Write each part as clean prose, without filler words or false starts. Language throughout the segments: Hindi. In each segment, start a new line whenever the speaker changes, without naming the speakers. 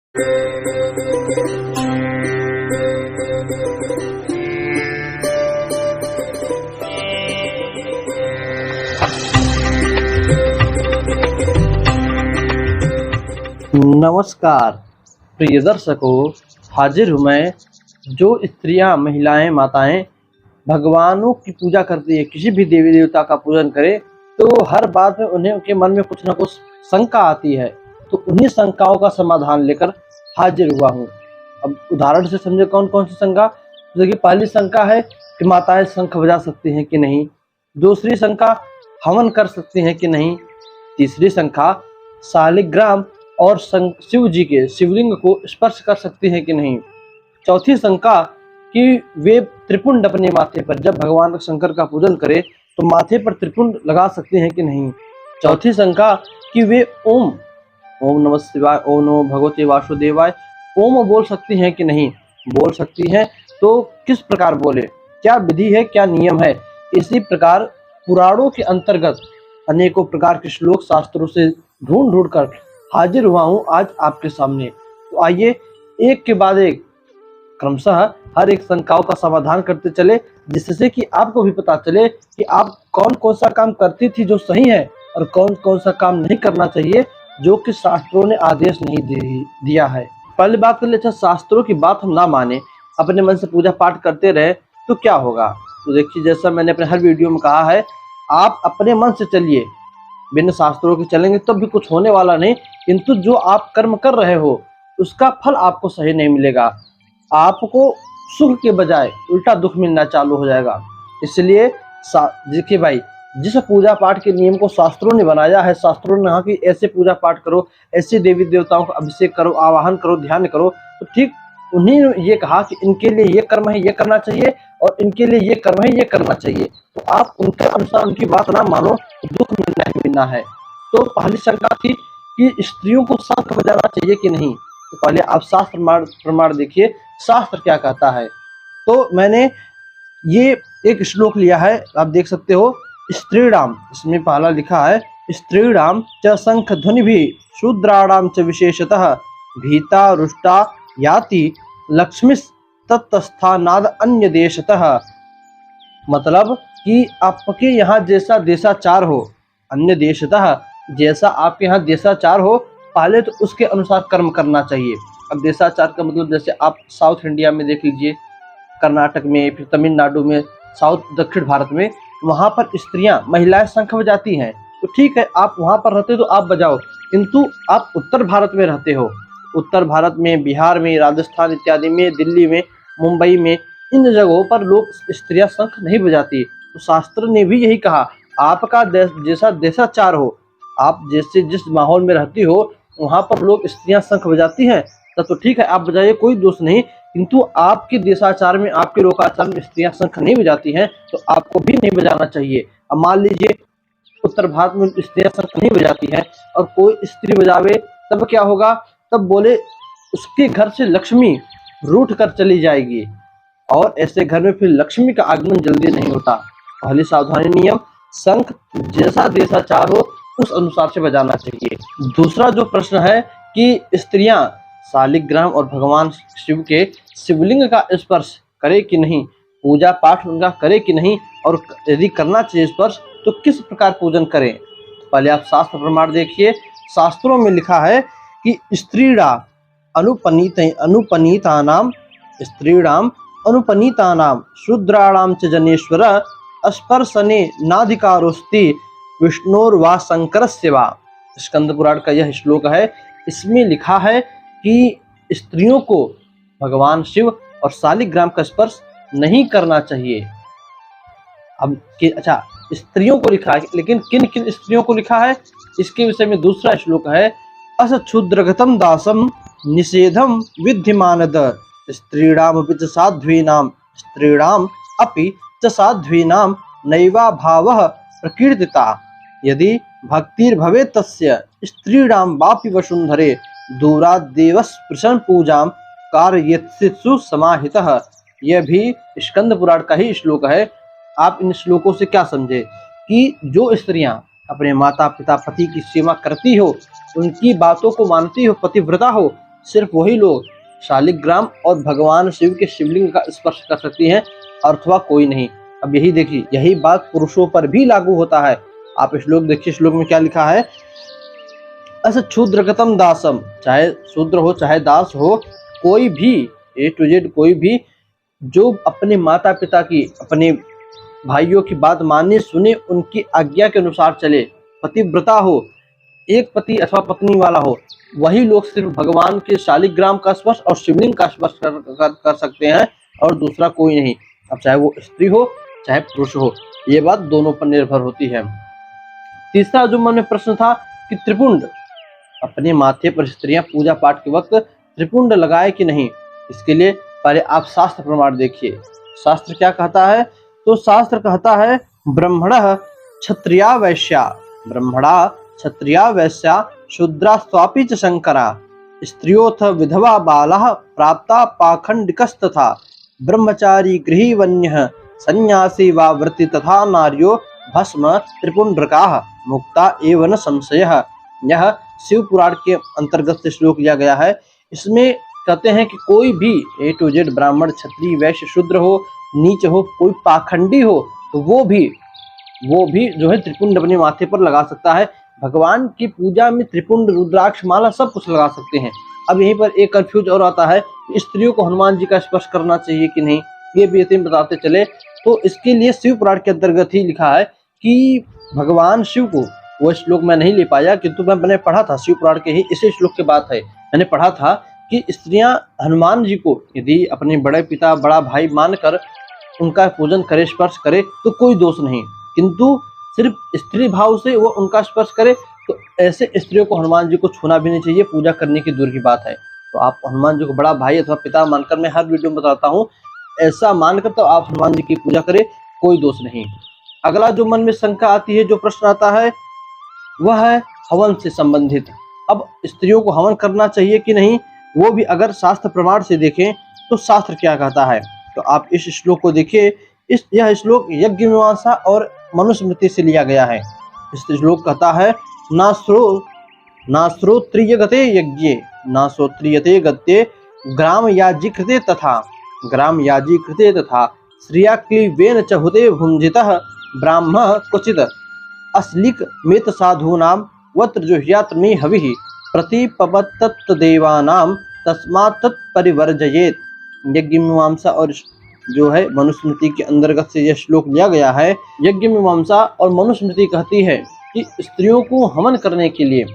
नमस्कार प्रिय दर्शकों, हाजिर हूँ मैं। जो स्त्रियां, महिलाएं, माताएं भगवानों की पूजा करती है, किसी भी देवी देवता का पूजन करे, तो हर बात में उन्हें उनके मन में कुछ ना कुछ शंका आती है। तो उन्हीं शंकाओं का समाधान लेकर हाजिर हुआ हूँ। अब उदाहरण से समझे कौन कौन सी शंका। तो देखिए, पहली शंका है कि माताएं शंख बजा सकती हैं कि नहीं। दूसरी शंका, हवन कर सकती हैं कि नहीं। तीसरी शंका, शालिग्राम और शिव जी के शिवलिंग को स्पर्श कर सकती हैं कि नहीं। चौथी शंका कि वे त्रिपुंड अपने माथे पर, जब भगवान शंकर का पूजन करें तो माथे पर त्रिपुंड लगा सकते हैं कि नहीं। चौथी शंका कि वे ओम नमः शिवाय, ओम नमो भगवते वासुदेवाय, ओम बोल सकती हैं कि नहीं। बोल सकती हैं तो किस प्रकार बोले, क्या विधि है, क्या नियम है। इसी प्रकार पुराणों के अंतर्गत अनेकों प्रकार के श्लोक शास्त्रों से ढूंढ कर हाजिर हुआ हूँ आज आपके सामने। तो आइए एक के बाद एक क्रमशः हर एक शंकाओं का समाधान करते चले, जिससे कि आपको भी पता चले कि आप कौन कौन सा काम करती थी जो सही है और कौन कौन सा काम नहीं करना चाहिए जो कि शास्त्रों ने आदेश नहीं दिया है। पहली बात कर ले, अच्छा शास्त्रों की बात हम ना माने, अपने मन से पूजा पाठ करते रहे तो क्या होगा। तो देखिए, जैसा मैंने अपने हर वीडियो में कहा है, आप अपने मन से चलिए, बिना शास्त्रों के चलेंगे तब भी कुछ होने वाला नहीं। किंतु जो आप कर्म कर रहे हो उसका फल आपको सही नहीं मिलेगा। आपको सुख के बजाय उल्टा दुख मिलना चालू हो जाएगा। इसलिए देखिए भाई, जिस पूजा पाठ के नियम को शास्त्रों ने बनाया है, शास्त्रों ने कहा कि ऐसे पूजा पाठ करो, ऐसे देवी देवताओं का अभिषेक करो, आवाहन करो, ध्यान करो, तो ठीक उन्हीं ने ये कहा कि इनके लिए ये कर्म है, ये करना चाहिए, और इनके लिए ये कर्म है, ये करना चाहिए। तो आप उनके अनुसार उनकी बात ना मानो तो दुख मिलना ही मिलना है। तो पहली शंका थी कि स्त्रियों को शंख बजाना चाहिए कि नहीं। तो पहले आप शास्त्र प्रमाण देखिए, शास्त्र क्या कहता है। तो मैंने ये एक श्लोक लिया है, आप देख सकते हो, स्त्रीणाम, इसमें पहला लिखा है, स्त्रीणाम च शंख ध्वनि भी शूद्राणाम च विशेषतः भीता रुष्टा याति लक्ष्मी तत्स्थानाद अन्य देशतः। मतलब कि आपके यहाँ जैसा देशाचार हो, अन्य देशतः, जैसा आपके यहाँ देशाचार हो, पहले तो उसके अनुसार कर्म करना चाहिए। अब देशाचार का मतलब जैसे आप साउथ इंडिया में देख लीजिए, कर्नाटक में, फिर तमिलनाडु में, साउथ दक्षिण भारत में, वहाँ पर स्त्रियां, महिलाएं शंख बजाती हैं। तो ठीक है, आप वहाँ पर रहते हो तो आप बजाओ, किंतु आप उत्तर भारत में रहते हो, उत्तर भारत में, बिहार में, राजस्थान इत्यादि में, दिल्ली में, मुंबई में, इन जगहों पर लोग स्त्रियां शंख नहीं बजाती। तो शास्त्र ने भी यही कहा, आपका जैसा देशाचार हो, आप जैसे जिस माहौल में रहती हो वहाँ पर लोग स्त्रियां शंख बजाती हैं, तब तो ठीक है, आप बजाइए, कोई दोष नहीं। किंतु आपके देशाचार में, आपके लोकाचार में स्त्रियां शंख नहीं बजाती हैं तो आपको भी नहीं बजाना चाहिए। अब मान लीजिए उत्तर भारत में स्त्रियां शंख नहीं बजाती हैं और कोई स्त्री बजावे, तब क्या होगा, तब बोले उसके घर से लक्ष्मी रूठ कर चली जाएगी, और ऐसे घर में फिर लक्ष्मी का आगमन जल्दी नहीं होता। पहली सावधानी नियम, शंख जैसा देशाचार हो उस अनुसार से बजाना चाहिए। दूसरा जो प्रश्न है कि स्त्रियां शालिग्राम और भगवान शिव के शिवलिंग का स्पर्श करे कि नहीं, पूजा पाठ उनका करे कि नहीं, और यदि करना चाहिए स्पर्श तो किस प्रकार पूजन करें। पहले आप शास्त्र प्रमाण देखिए। शास्त्रों में लिखा है कि स्त्रीणा अनुपनीतानाम, स्त्रीणाम अनुपनीतानाम शूद्राणाम च जनेश्वर स्पर्शने नाधिकारोस्ति विष्णुर्वा शंकरस्य वा। स्कंद पुराण का यह श्लोक है। इसमें लिखा है कि स्त्रियों को भगवान शिव और शालिग्राम का स्पर्श नहीं करना चाहिए। अब अच्छा, स्त्रियों को लिखा है, लेकिन किन किन स्त्रियों को लिखा है, इसके विषय में दूसरा श्लोक है, अक्षुद्रगतम दासम निषेधम विद्यमानद स्त्रीणाम अपि च साध्वीनाम, स्त्रीणाम अपि च साध्वीनाम नैवा भावः प्रकीर्तिता। यदि भक्तिर्भवेत् तस्य स्त्रीणाम वापि वसुंधरे दूरादेवस्पृशन पूजां कारयेत्सु समाहितः। यह भी स्कंद पुराण का ही श्लोक है। आप इन श्लोकों से क्या समझे कि जो स्त्रियां अपने माता पिता पति की सेवा करती हो, उनकी बातों को मानती हो, पतिव्रता हो, सिर्फ वही लोग शालिग्राम और भगवान शिव के शिवलिंग का स्पर्श कर सकती हैं, अथवा कोई नहीं। अब यही देखिए, यही बात पुरुषों पर भी लागू होता है। आप श्लोक देखिए, श्लोक में क्या लिखा है, अस क्षुद्रगतम दासम, चाहे शूद्र हो चाहे दास हो, कोई भी ए टू जेड कोई भी जो अपने माता पिता की, अपने भाइयों की बात माने सुने, उनकी आज्ञा के अनुसार चले, पतिव्रता हो, एक पति अथवा पत्नी वाला हो, वही लोग सिर्फ भगवान के शालिग्राम का स्पर्श और शिवलिंग का स्पर्श कर सकते हैं, और दूसरा कोई नहीं। अब चाहे वो स्त्री हो चाहे पुरुष हो, ये बात दोनों पर निर्भर होती है। तीसरा जो मन में प्रश्न था कि त्रिपुंड, अपने माथे पर स्त्रियां पूजा पाठ के वक्त त्रिपुंड लगाए कि नहीं, इसके लिए पहले आप शास्त्र प्रमाण देखिए। शास्त्र क्या कहता है, तो शास्त्र कहता है ब्रह्मणः क्षत्रिया वैश्या, ब्रह्मणा क्षत्रिया वैश्या शूद्रा स्वापि च शंकरा, स्त्रियोथ विधवा बालः प्राप्ता पाखंडिकस्तथा, ब्रह्मचारी गृही वन्यः सन्यासी वा व्रति तथा नार्यो भस्म त्रिपुंड्रकाः मुक्ता एव न संशयः। यह शिव पुराण के अंतर्गत से श्लोक लिया गया है। इसमें कहते हैं कि कोई भी ए टू जेड ब्राह्मण क्षत्रिय वैश्य शूद्र हो, नीच हो, कोई पाखंडी हो, तो वो भी जो है त्रिपुंड अपने माथे पर लगा सकता है। भगवान की पूजा में त्रिपुंड, रुद्राक्ष माला सब कुछ लगा सकते हैं। अब यहीं पर एक कंफ्यूज और आता है, स्त्रियों को हनुमान जी का स्पर्श करना चाहिए कि नहीं, ये भी यतीम बताते चले। तो इसके लिए शिव पुराण के अंतर्गत ही लिखा है कि भगवान शिव को, वो श्लोक मैं नहीं ले पाया किंतु मैंने पढ़ा था, शिव पुराण के ही इसी श्लोक की बात है, मैंने पढ़ा था कि स्त्रियां हनुमान जी को यदि अपने बड़े पिता, बड़ा भाई मानकर उनका पूजन करे, स्पर्श करे, तो कोई दोष नहीं, किंतु सिर्फ स्त्री भाव से वो उनका स्पर्श करे, तो ऐसे स्त्रियों को हनुमान जी को छूना भी नहीं चाहिए, पूजा करने की दूर की बात है। तो आप हनुमान जी को बड़ा भाई अथवा पिता मानकर, मैं हर वीडियो में बताता हूँ, ऐसा मानकर तो आप हनुमान जी की पूजा करें, कोई दोष नहीं। अगला जो मन में शंका आती है, जो प्रश्न आता है, वह है हवन से संबंधित। अब स्त्रियों को हवन करना चाहिए कि नहीं, वो भी अगर शास्त्र प्रमाण से देखें तो शास्त्र क्या कहता है। तो आप इस श्लोक को देखिए। यह श्लोक यज्ञ मीमांसा और मनुस्मृति से लिया गया है। इस श्लोक कहता है, नाश्रोत्रियगते यज्ञे नाश्रोत्रियते गत्ये ग्राम याजीकृते तथा श्रिया क्लीवेन च हुते भुंजितः ब्राह्मः क्वचित् अस्लिक मित साधूनां वत्र जुह्यात् मे हविः प्रतिपवत्तत् देवानां तस्मात् तत्परिवर्जयेत्। यज्ञ मीमांसा और जो है मनुस्मृति के अंतर्गत से यह श्लोक लिया गया है। यज्ञ मीमांसा और मनुस्मृति कहती है कि स्त्रियों को हवन करने के लिए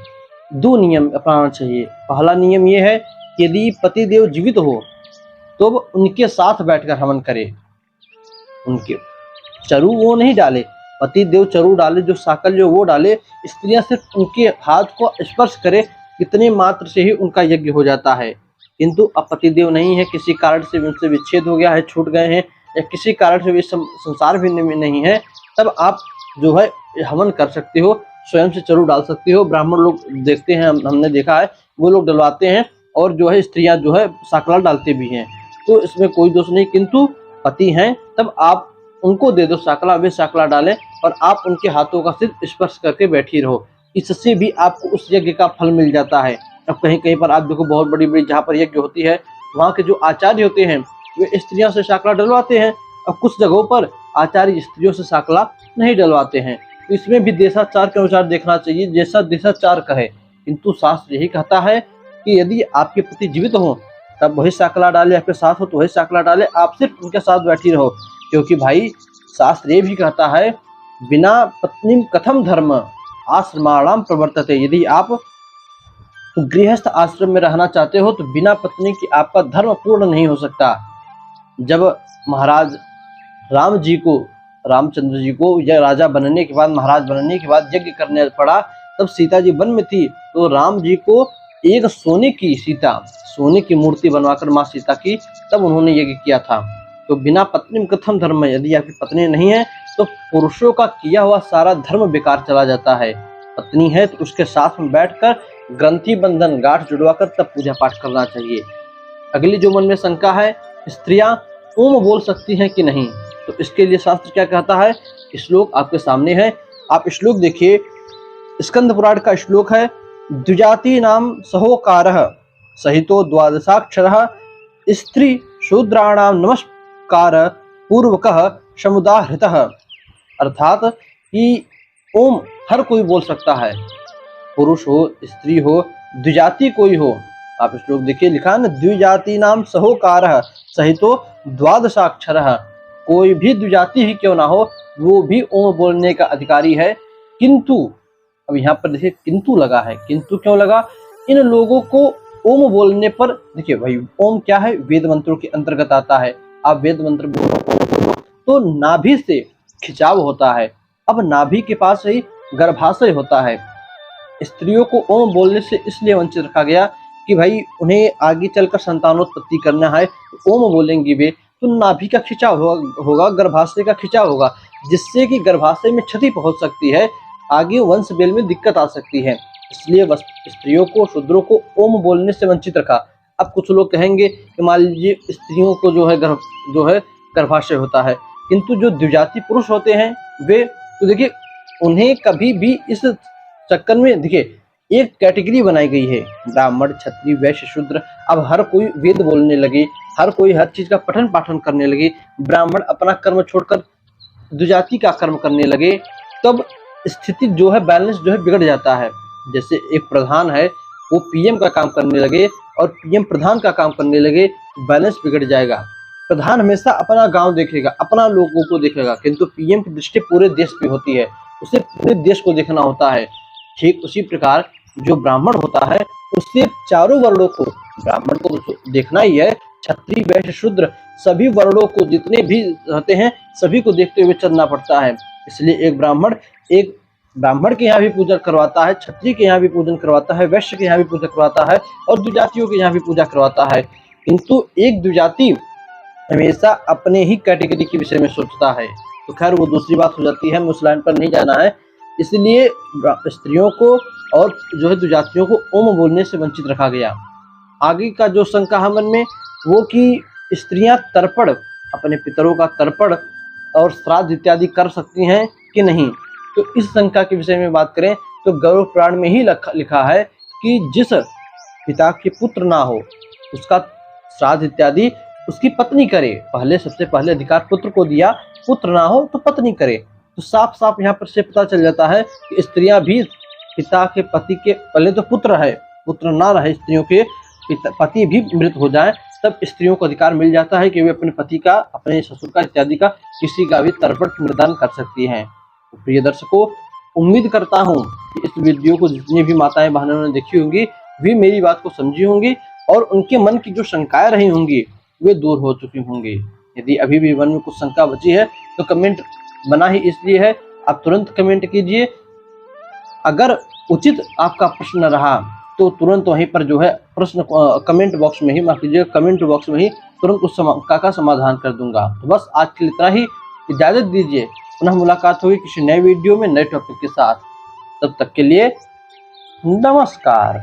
2 नियम अपनाना चाहिए। पहला नियम यह है कि यदि पतिदेव जीवित हो तो उनके साथ बैठकर हवन करे, उनके चरु वो नहीं डाले, पतिदेव चरु डाले, जो साकल्य वो डाले, स्त्रियां सिर्फ उनके हाथ को स्पर्श करे, इतने मात्र से ही उनका यज्ञ हो जाता है। किंतु अब पतिदेव नहीं है, किसी कारण से उनसे विच्छेद हो गया है, छूट गए हैं, या किसी कारण से वे संसार भी नहीं है, तब आप जो है हवन कर सकते हो, स्वयं से चरु डाल सकते हो। ब्राह्मण लोग देखते हैं, हमने देखा है, वो लोग डलवाते हैं, और जो है स्त्रियां जो है साकला डालते भी हैं, तो इसमें कोई दोष नहीं। किंतु पति हैं तब आप उनको दे दो साकला, वे साकला डालें, और आप उनके हाथों का सिर्फ स्पर्श करके बैठी रहो, इससे भी आपको उस यज्ञ का फल मिल जाता है। अब कहीं कहीं पर आप देखो, बहुत बड़ी बड़ी जहाँ पर यज्ञ होती है, वहाँ के जो आचार्य होते हैं वे स्त्रियों से साकला डलवाते हैं, और कुछ जगहों पर आचार्य स्त्रियों से साकला नहीं डलवाते हैं। तो इसमें भी देशाचार के अनुसार देखना चाहिए, जैसा देशाचार कहे। किंतु शास्त्र यही कहता है कि यदि आपके पति जीवित हो तब वही साकला डाले, आपके साथ हो तो वही साकला डाले, आप सिर्फ उनके साथ बैठी रहो। क्योंकि भाई शास्त्र ये भी कहता है, बिना पत्नी कथम धर्म आश्रमाणाम प्रवर्तते। यदि आप गृहस्थ आश्रम में रहना चाहते हो तो बिना पत्नी की आपका धर्म पूर्ण नहीं हो सकता। जब महाराज रामचंद्र जी को यह राजा बनने के बाद, महाराज बनने के बाद यज्ञ करने पड़ा, तब सीता जी वन में थी, तो राम जी को एक सोने की मूर्ति बनवाकर माँ सीता की, तब उन्होंने यज्ञ किया था। तो बिना पत्नी कथम धर्म, यदि आपकी पत्नी नहीं है तो पुरुषों का किया हुआ सारा धर्म बेकार चला जाता है। पत्नी है तो उसके साथ में बैठकर ग्रंथि बंधन, गांठ जुड़वाकर तब पूजा पाठ करना चाहिए। अगली जो मन में शंका है, स्त्रियां ओम बोल सकती हैं कि नहीं, तो इसके लिए शास्त्र क्या कहता है, श्लोक आपके सामने है, आप श्लोक देखिए। स्कंद पुराण का श्लोक है, द्विजाति नाम सहोकारः सहितो द्वादशाक्षरः स्त्री शूद्राणां नमस्कार पूर्वकः समुदाहृतः। अर्थात कि ओम हर कोई बोल सकता है, पुरुष हो स्त्री हो द्विजाति कोई हो। आप इस श्लोक देखिए, लिखा है ना, द्विजाति नाम सहोकारः सहितो द्वादशाक्षरः। कोई भी द्विजाति ही क्यों ना हो वो भी ओम बोलने का अधिकारी है। किंतु अब यहाँ पर देखिए किंतु लगा है, किंतु क्यों लगा? इन लोगों को ओम बोलने पर, देखिए भाई ओम क्या है, वेद मंत्रों के अंतर्गत आता है। आप वेद मंत्र बोलो तो नाभि से खिंचाव होता है। अब नाभि के पास ही गर्भाशय होता है। स्त्रियों को ओम बोलने से इसलिए वंचित रखा गया कि भाई उन्हें आगे चलकर संतानोत्पत्ति करना है, ओम बोलेंगी वे तो नाभि का खिंचाव होगा, गर्भाशय का खिंचाव होगा, जिससे कि गर्भाशय में क्षति पहुंच सकती है, आगे वंश बेल में दिक्कत आ सकती है। इसलिए स्त्रियों को, शूद्रों को ओम बोलने से वंचित रखा। अब कुछ लोग कहेंगे कि मान लीजिए स्त्रियों को जो है गर्भाशय होता है, किंतु जो द्विजाति पुरुष होते हैं वे तो देखिए उन्हें कभी भी इस चक्कर में, देखिए एक कैटेगरी बनाई गई है, ब्राह्मण क्षत्रिय वैश्य शूद्र। अब हर कोई वेद बोलने लगे, हर कोई हर चीज का पठन पाठन करने लगे, ब्राह्मण अपना कर्म छोड़कर द्विजाति का कर्म करने लगे, तब स्थिति जो है बैलेंस जो है बिगड़ जाता है। जैसे एक प्रधान है वो पीएम का काम करने लगे और पीएम प्रधान का काम करने लगे, बैलेंस बिगड़ जाएगा। प्रधान हमेशा अपना गांव देखेगा, अपना लोगों को देखेगा, किंतु पीएम की दृष्टि पूरे देश पे होती है, उसे पूरे देश को देखना होता है। ठीक उसी प्रकार जो ब्राह्मण होता है उससे चारों वर्णों को, ब्राह्मण को तो देखना ही है, क्षत्रिय वैश्य शूद्र सभी वर्णों को जितने भी रहते हैं सभी को देखते हुए चलना पड़ता है। इसलिए एक ब्राह्मण के यहाँ भी पूजा करवाता है, क्षत्रिय के यहाँ भी पूजन करवाता है, वैश्य के यहाँ भी पूजा करवाता है और द्विजातियों के यहाँ भी पूजा करवाता है। किंतु एक द्विजाति हमेशा अपने ही कैटेगरी के विषय में सोचता है। तो खैर वो दूसरी बात हो जाती है, हमें उस लाइन पर नहीं जाना है। इसलिए स्त्रियों को और जो है द्विजातियों को ओम बोलने से वंचित रखा गया। आगे का जो शंका है मन में वो कि स्त्रियां तर्पण, अपने पितरों का तर्पण और श्राद्ध इत्यादि कर सकती हैं कि नहीं। तो इस शंका के विषय में बात करें तो गरुड़ पुराण में ही लिखा है कि जिस पिता के पुत्र ना हो उसका श्राद्ध इत्यादि उसकी पत्नी करे। सबसे पहले अधिकार पुत्र को दिया, पुत्र ना हो तो पत्नी करे। तो साफ साफ यहाँ पर से पता चल जाता है कि स्त्रियां भी पिता के पति के, पहले तो पुत्र ना रहे, स्त्रियों के पति भी मृत हो जाए तब स्त्रियों को अधिकार मिल जाता है कि वे अपने पति का, अपने ससुर का इत्यादि का किसी का भी तर्पण पिंडदान कर सकती हैं। तो प्रिय दर्शकों, उम्मीद करता हूँ कि इस वीडियो को जितनी भी माताएं बहनों ने देखी होंगी वे मेरी बात को समझी होंगी और उनके मन की जो शंकाएं रही होंगी वे दूर हो चुकी होंगी। यदि अभी भी मन में कुछ शंका बची है तो कमेंट बना ही इसलिए है, आप तुरंत कमेंट कीजिए। अगर उचित आपका प्रश्न रहा तो तुरंत वहीं पर जो है प्रश्न कमेंट बॉक्स में ही माफ कीजिए, कमेंट बॉक्स में ही तुरंत उस का समाधान कर दूंगा। तो बस आज के लिए इतना ही, इजाजत दीजिए। पुनः मुलाकात होगी किसी नए वीडियो में नए टॉपिक के साथ। तब तक के लिए नमस्कार।